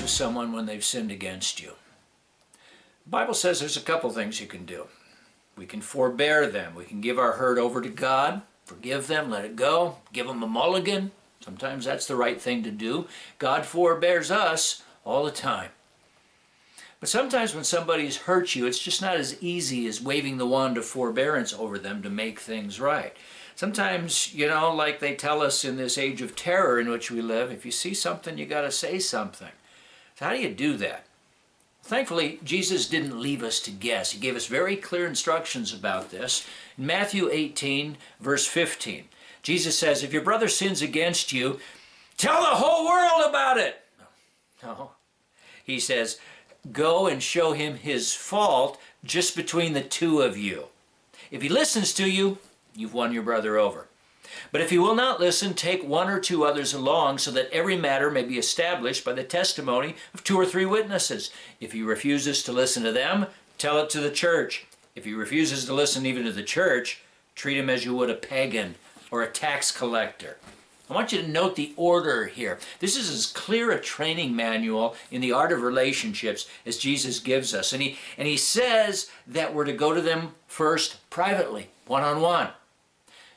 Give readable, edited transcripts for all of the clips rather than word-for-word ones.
with someone when they've sinned against you? The Bible says there's a couple things you can do. We can forbear them. We can give our hurt over to God, forgive them, let it go, give them a mulligan. Sometimes that's the right thing to do. God forbears us all the time. But sometimes when somebody's hurt you, it's just not as easy as waving the wand of forbearance over them to make things right. Sometimes, like they tell us in this age of terror in which we live, if you see something, you got to say something. So how do you do that? Thankfully, Jesus didn't leave us to guess. He gave us very clear instructions about this. In Matthew 18, verse 15, Jesus says, if your brother sins against you, tell the whole world about it. No. He says, go and show him his fault just between the two of you. If he listens to you, you've won your brother over. But if he will not listen, take one or two others along, so that every matter may be established by the testimony of 2 or 3 witnesses. If he refuses to listen to them, tell it to the church. If he refuses to listen even to the church, treat him as you would a pagan or a tax collector. I want you to note the order here. This is as clear a training manual in the art of relationships as Jesus gives us. And he says that we're to go to them first privately, one-on-one.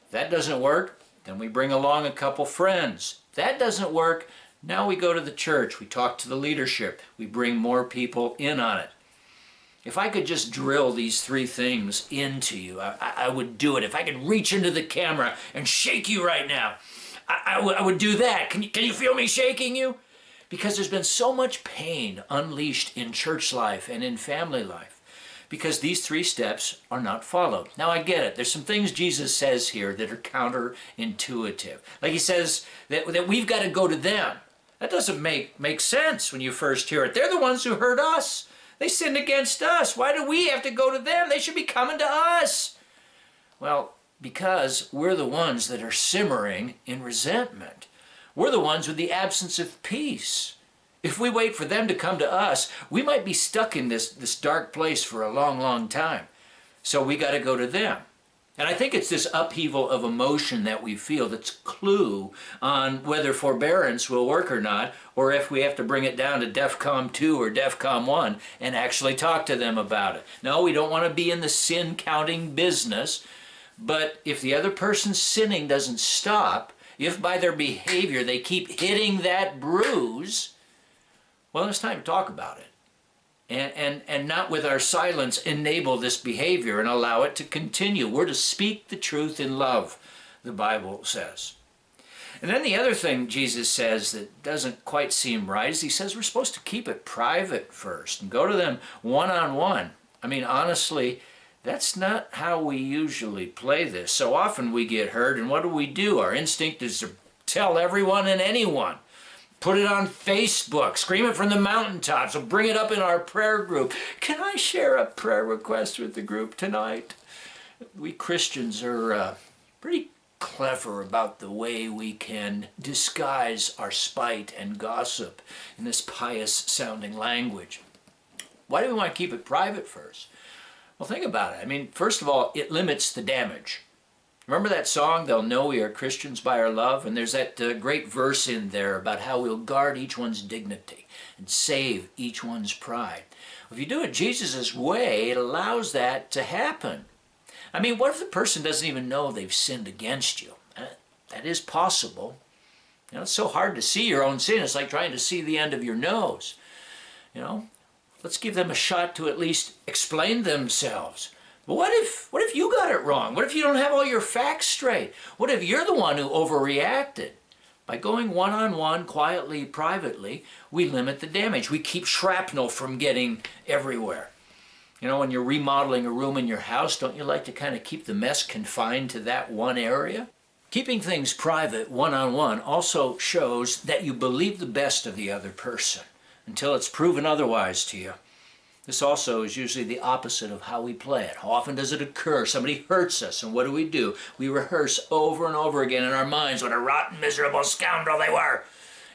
If that doesn't work, then we bring along a couple friends. If that doesn't work, now we go to the church. We talk to the leadership. We bring more people in on it. If I could just drill these 3 things into you, I would do it. If I could reach into the camera and shake you right now, I would do that. Can you feel me shaking you? Because there's been so much pain unleashed in church life and in family life because these 3 steps are not followed. Now I get it. There's some things Jesus says here that are counterintuitive. Like he says that we've got to go to them. That doesn't make sense when you first hear it. They're the ones who hurt us. They sinned against us. Why do we have to go to them? They should be coming to us. Well, because we're the ones that are simmering in resentment. We're the ones with the absence of peace. If we wait for them to come to us, we might be stuck in this dark place for a long, long time. So we got to go to them. And I think it's this upheaval of emotion that we feel that's clue on whether forbearance will work or not, or if we have to bring it down to DEFCON 2 or DEFCON 1 and actually talk to them about it. No, we don't want to be in the sin counting business. But if the other person's sinning doesn't stop, if by their behavior they keep hitting that bruise, well, it's time to talk about it. And not with our silence enable this behavior and allow it to continue. We're to speak the truth in love, the Bible says. And then the other thing Jesus says that doesn't quite seem right is he says we're supposed to keep it private first and go to them one-on-one. I mean, honestly, that's not how we usually play this. So often we get hurt, and what do? Our instinct is to tell everyone and anyone. Put it on Facebook, scream it from the mountaintops, or bring it up in our prayer group. Can I share a prayer request with the group tonight? We Christians are pretty clever about the way we can disguise our spite and gossip in this pious-sounding language. Why do we want to keep it private first? Well, think about it. I mean, first of all, it limits the damage. Remember that song, They'll Know We Are Christians by Our Love? And there's that great verse in there about how we'll guard each one's dignity and save each one's pride. If you do it Jesus' way, it allows that to happen. I mean, what if the person doesn't even know they've sinned against you? That is possible. It's so hard to see your own sin. It's like trying to see the end of your nose. Let's give them a shot to at least explain themselves. But what if you got it wrong? What if you don't have all your facts straight? What if you're the one who overreacted? By going one-on-one, quietly, privately, we limit the damage. We keep shrapnel from getting everywhere. When you're remodeling a room in your house, don't you like to kind of keep the mess confined to that one area? Keeping things private, one-on-one, also shows that you believe the best of the other person until it's proven otherwise to you. This also is usually the opposite of how we play it. How often does it occur? Somebody hurts us, and what do? We rehearse over and over again in our minds what a rotten, miserable scoundrel they were.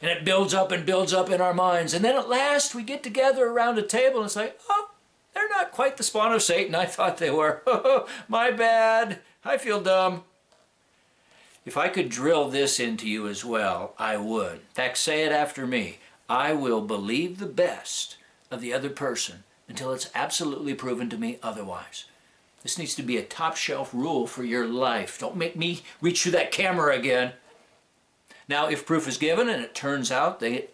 And it builds up and builds up in our minds. And then at last we get together around a table and say, oh, they're not quite the spawn of Satan I thought they were. Oh, my bad. I feel dumb. If I could drill this into you as well, I would. In fact, say it after me. I will believe the best of the other person until it's absolutely proven to me otherwise. This needs to be a top shelf rule for your life. Don't make me reach through that camera again. Now, if proof is given and it turns out they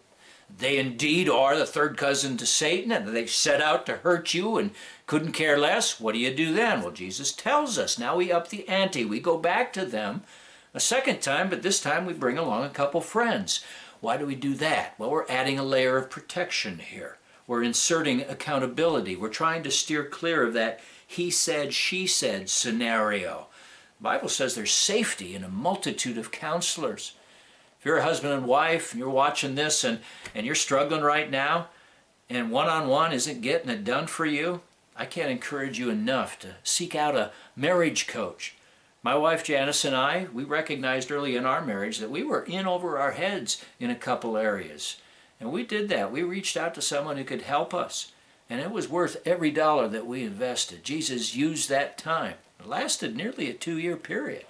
indeed are the third cousin to Satan and they set out to hurt you and couldn't care less, what do you do then? Well, Jesus tells us. Now we up the ante. We go back to them a second time, but this time we bring along a couple friends. Why do we do that? Well, we're adding a layer of protection here. We're inserting accountability. We're trying to steer clear of that he said, she said scenario. The Bible says there's safety in a multitude of counselors. If you're a husband and wife and you're watching this and you're struggling right now and one-on-one isn't getting it done for you, I can't encourage you enough to seek out a marriage coach. My wife Janice and I, we recognized early in our marriage that we were in over our heads in a couple areas. And we did that. We reached out to someone who could help us. And it was worth every dollar that we invested. Jesus used that time. It lasted nearly a 2-year period.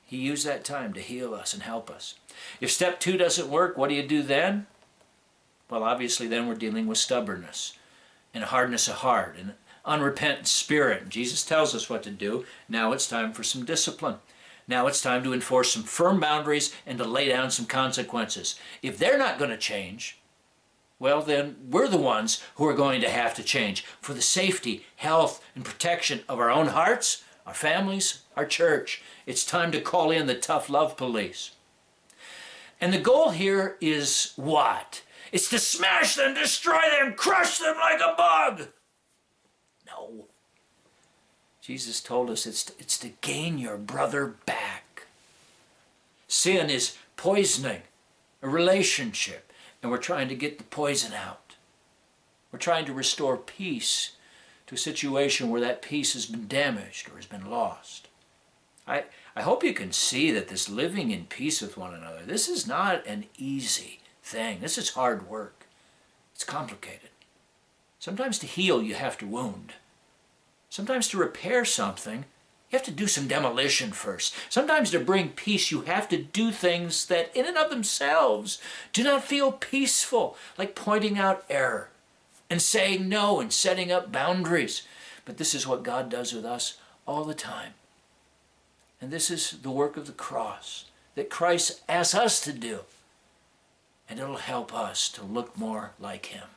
He used that time to heal us and help us. If step 2 doesn't work, what do you do then? Well, obviously then we're dealing with stubbornness and hardness of heart and unrepentant spirit. And Jesus tells us what to do. Now it's time for some discipline. Now it's time to enforce some firm boundaries and to lay down some consequences. If they're not going to change, well then we're the ones who are going to have to change for the safety, health, and protection of our own hearts, our families, our church. It's time to call in the tough love police. And the goal here is what? It's to smash them, destroy them, crush them like a bug. No. Jesus told us it's to gain your brother back. Sin is poisoning a relationship, and we're trying to get the poison out. We're trying to restore peace to a situation where that peace has been damaged or has been lost. I hope you can see that this living in peace with one another, this is not an easy thing. This is hard work. It's complicated. Sometimes to heal, you have to wound. Sometimes to repair something, you have to do some demolition first. Sometimes to bring peace, you have to do things that in and of themselves do not feel peaceful, like pointing out error and saying no and setting up boundaries. But this is what God does with us all the time. And this is the work of the cross that Christ asks us to do. And it'll help us to look more like him.